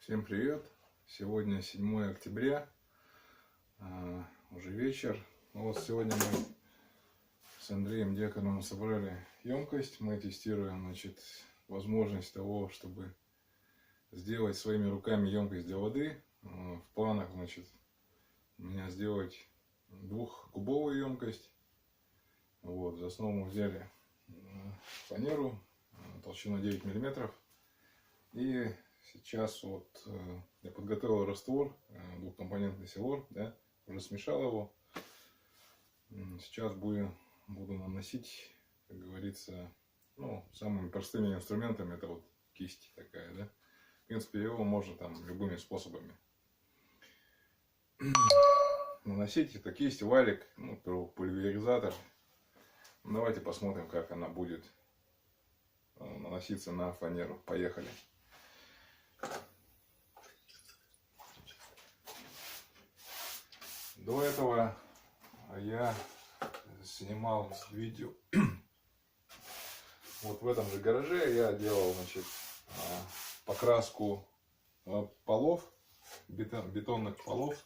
Всем привет! Сегодня 7 октября, уже вечер. Вот сегодня мы с Андреем Дьяконовым собрали емкость. Мы тестируем, возможность того, чтобы сделать своими руками емкость для воды. В планах, у меня сделать двухкубовую емкость. Вот, за основу мы взяли фанеру толщиной 9 миллиметров. И сейчас я подготовил раствор, двухкомпонентный силор, да, уже смешал его. Сейчас буду наносить, как говорится, самыми простыми инструментами. Это вот кисть такая, да. В принципе, его можно там любыми способами наносить. Это кисть, валик, пульверизатор. Давайте посмотрим, как она будет наноситься на фанеру. Поехали. До этого я снимал видео вот в этом же гараже. Я делал, покраску полов, бетонных полов.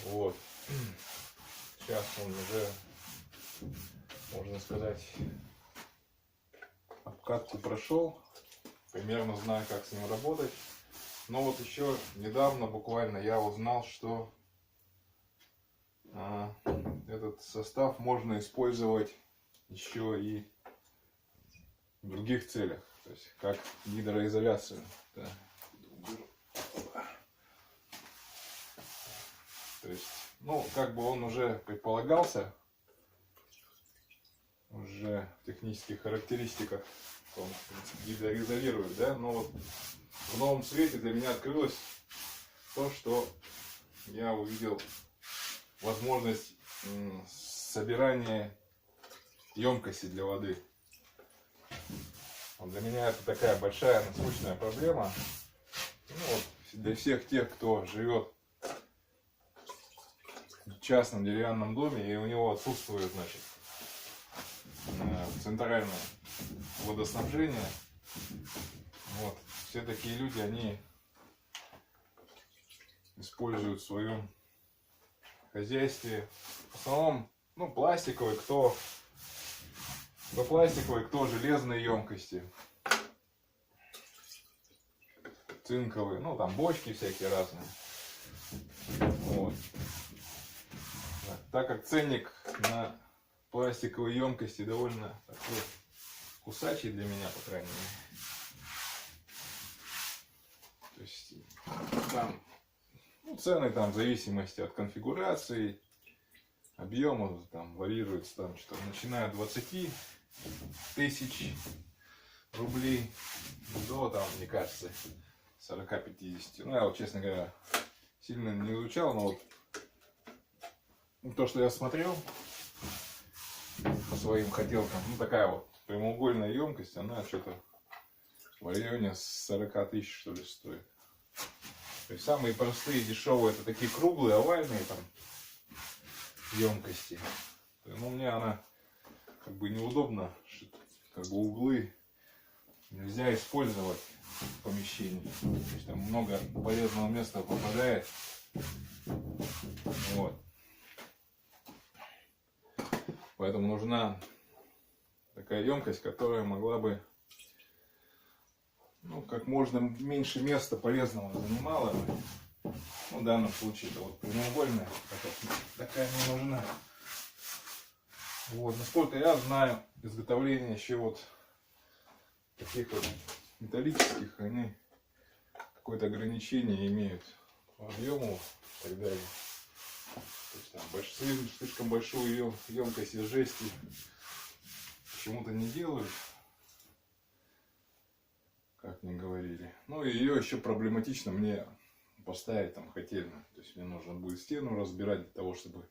Вот. Сейчас он уже, можно сказать, обкатку прошел. Примерно знаю, как с ним работать. Но вот еще недавно буквально я узнал, что этот состав можно использовать еще и в других целях. То есть как гидроизоляцию. Да. То есть, как бы он уже предполагался, уже в технических характеристиках он, в принципе, гидроизолирует, да, но вот в новом свете для меня открылось то, что я увидел возможность собирания емкости для воды. Для меня это такая большая насущная проблема. Для всех тех, кто живет в частном деревянном доме и у него отсутствует, центральное водоснабжение. Вот. Все такие люди, они используют в своем хозяйстве в основном пластиковые, кто пластиковые, кто железные емкости, цинковые, там бочки всякие разные. Вот. Так как ценник на пластиковые емкости довольно такой кусачий для меня, по крайней мере. То есть там цены в зависимости от конфигурации, объема варьируются начиная от 20 тысяч рублей до мне кажется 40-50. Я честно говоря сильно не изучал, но то, что я смотрел по своим хотелкам, такая прямоугольная емкость, она что-то в районе 40 тысяч, что ли, стоит. То есть самые простые, дешевые, это такие круглые, овальные емкости. Мне она неудобно, углы нельзя использовать в помещении. То есть там много полезного места попадает. Вот. Поэтому нужна такая емкость, которая могла бы как можно меньше места полезного занимала. В данном случае это прямоугольная, такая не нужна. Вот. Насколько я знаю, изготовление еще таких металлических, они какое-то ограничение имеют по объему и так далее. То есть слишком большую емкость из жести почему-то не делают, как мне говорили. И ее еще проблематично мне поставить хотельно. То есть мне нужно будет стену разбирать для того, чтобы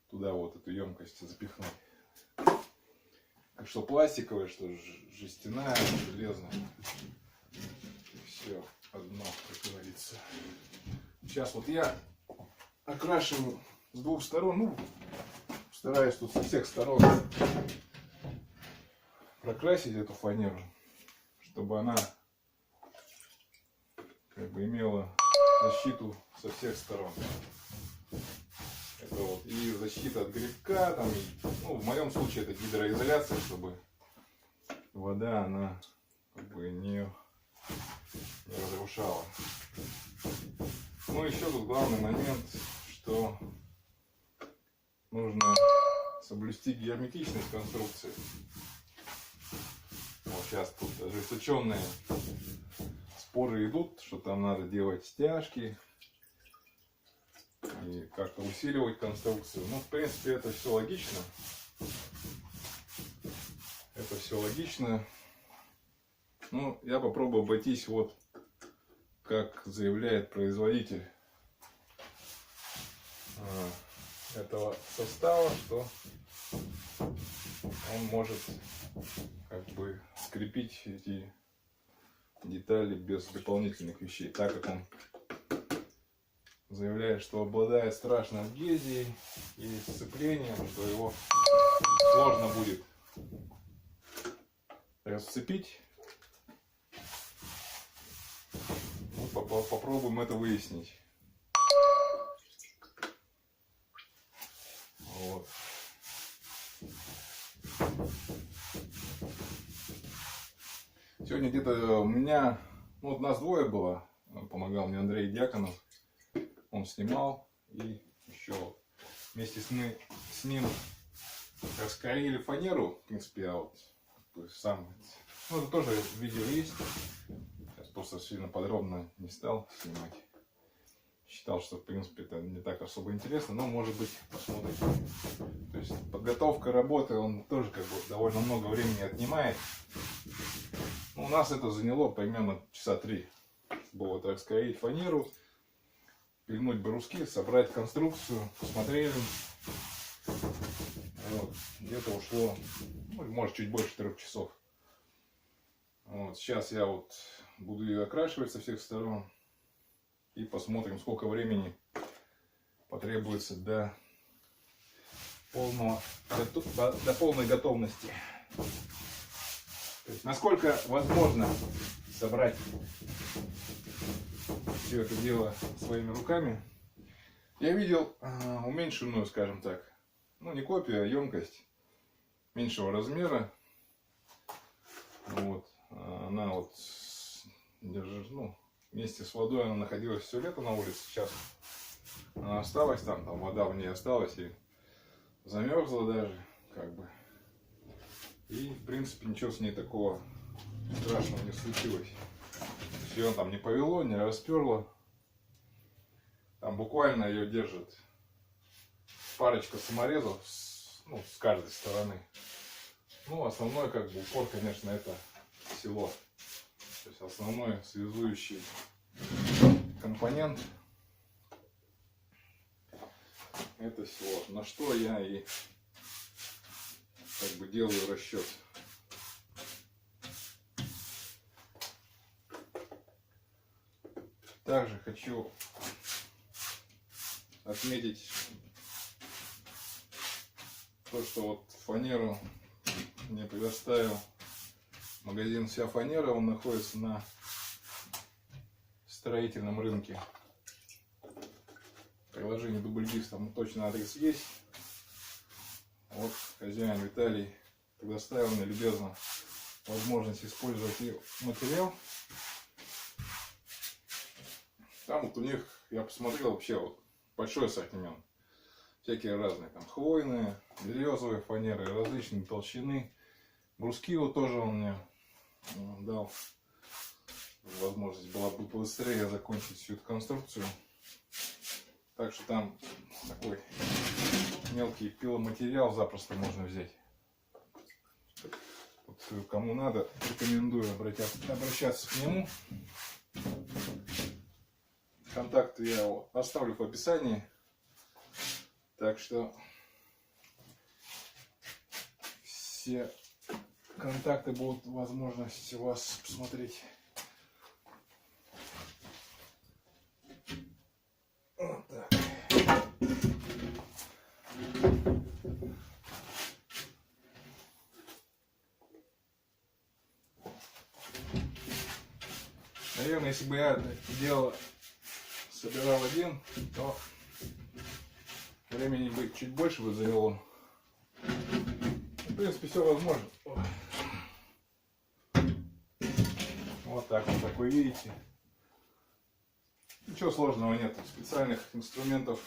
туда эту емкость запихнуть. Что пластиковая, что жестяная, железная. Все одно, как говорится. Сейчас я окрашиваю с двух сторон. Стараюсь тут со всех сторон прокрасить эту фанеру, чтобы она как бы имела защиту со всех сторон. Это вот и защита от грибка, там, ну, в моем случае это гидроизоляция, чтобы вода, она как бы не разрушала. Ну, еще тут главный момент, что нужно соблюсти герметичность конструкции. Вот сейчас тут ожесточенные споры идут, что там надо делать стяжки и как-то усиливать конструкцию. Ну, в принципе, это все логично. Это все логично. Ну, я попробую обойтись вот как заявляет производитель этого состава, что он может как бы скрепить эти детали без дополнительных вещей, так как он заявляет, что обладает страшной адгезией и сцеплением, что его сложно будет расцепить. Ну, попробуем это выяснить. Вот. Сегодня где-то у меня, ну вот нас двое было, помогал мне Андрей Дьяконов, он снимал, и еще вместе с ним раскроили фанеру, в принципе, я вот сам, ну это тоже видео есть, сейчас просто сильно подробно не стал снимать. Считал, что в принципе это не так особо интересно, но может быть посмотрим. То есть подготовка работы, он тоже как бы довольно много времени отнимает. Ну, у нас это заняло примерно часа 3. Было вот раскроить фанеру, пильнуть бруски, собрать конструкцию, посмотрели. Вот. Где-то ушло, ну, может чуть больше 3 часов. Вот. Сейчас я вот буду ее окрашивать со всех сторон. И посмотрим, сколько времени потребуется до полной готовности. То есть, насколько возможно собрать все это дело своими руками. Я видел уменьшенную, скажем так, ну не копию, а емкость меньшего размера. Вот. Она вот ну, вместе с водой она находилась все лето на улице. Сейчас она осталась там вода в ней осталась и замерзла даже, как бы. И в принципе ничего с ней такого страшного не случилось. Ее там не повело, не расперло. Там буквально ее держит парочка саморезов ну, с каждой стороны. Ну, основной как бы упор, конечно, это село. То есть основной связующий компонент это село. На что я и как бы делаю расчет. Также хочу отметить то, что вот фанеру мне предоставил магазин «Вся фанера». Он находится на строительном рынке. В приложении Дубльгиз там точно адрес есть. Вот хозяин Виталий предоставил мне любезно возможность использовать и материал. Там вот у них, я посмотрел, вообще вот большой ассортимент. Всякие разные, там хвойные, березовые фанеры, различные толщины. Бруски вот тоже он мне дал. Возможность была бы побыстрее закончить всю эту конструкцию. Так что там такой мелкий пиломатериал запросто можно взять. Вот, кому надо, рекомендую обращаться к нему. Контакты я оставлю в описании. Так что все контакты будут возможность у вас посмотреть. Вот так. наверное, если бы я это дело собирал один, то времени бы чуть больше бы заняло. В принципе, все возможно. Вот так вот, как вы видите. Ничего сложного нет, специальных инструментов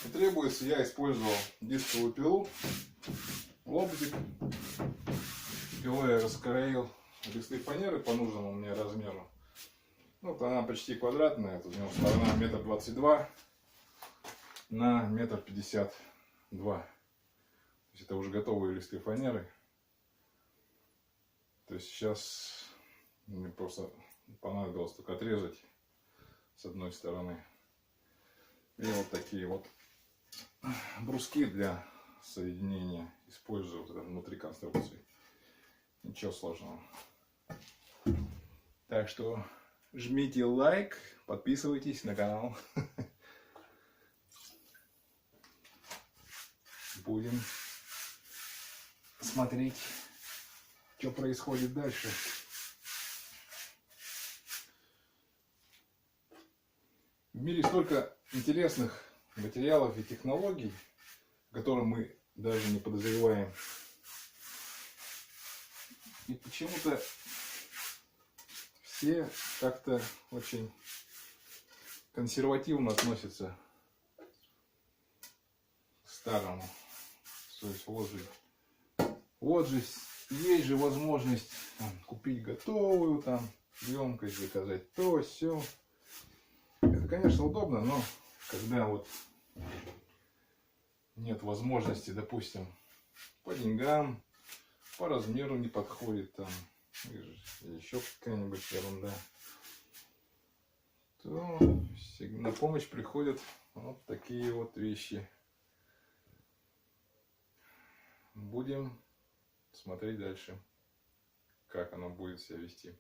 не требуется. Я использовал дисковую пилу, лобзик. Пилой я раскроил листы фанеры по нужному мне размеру. Вот она почти квадратная, тут у него сторона 1,22 на 1,52 м. То есть это уже готовые листы фанеры. То есть сейчас мне просто понадобилось только отрезать с одной стороны. И вот такие вот бруски для соединения использую внутри конструкции. Ничего сложного. Так что жмите лайк, подписывайтесь на канал. Будем смотреть, что происходит дальше. В мире столько интересных материалов и технологий, о которых мы даже не подозреваем. И почему-то все как-то очень консервативно относятся к старому. То есть вот же есть же возможность там, купить готовую там емкость, заказать то, все. Это, конечно, удобно, но когда вот нет возможности, допустим, по деньгам, по размеру не подходит там, или еще какая-нибудь ерунда, то на помощь приходят вот такие вот вещи. Будем смотреть дальше, как оно будет себя вести.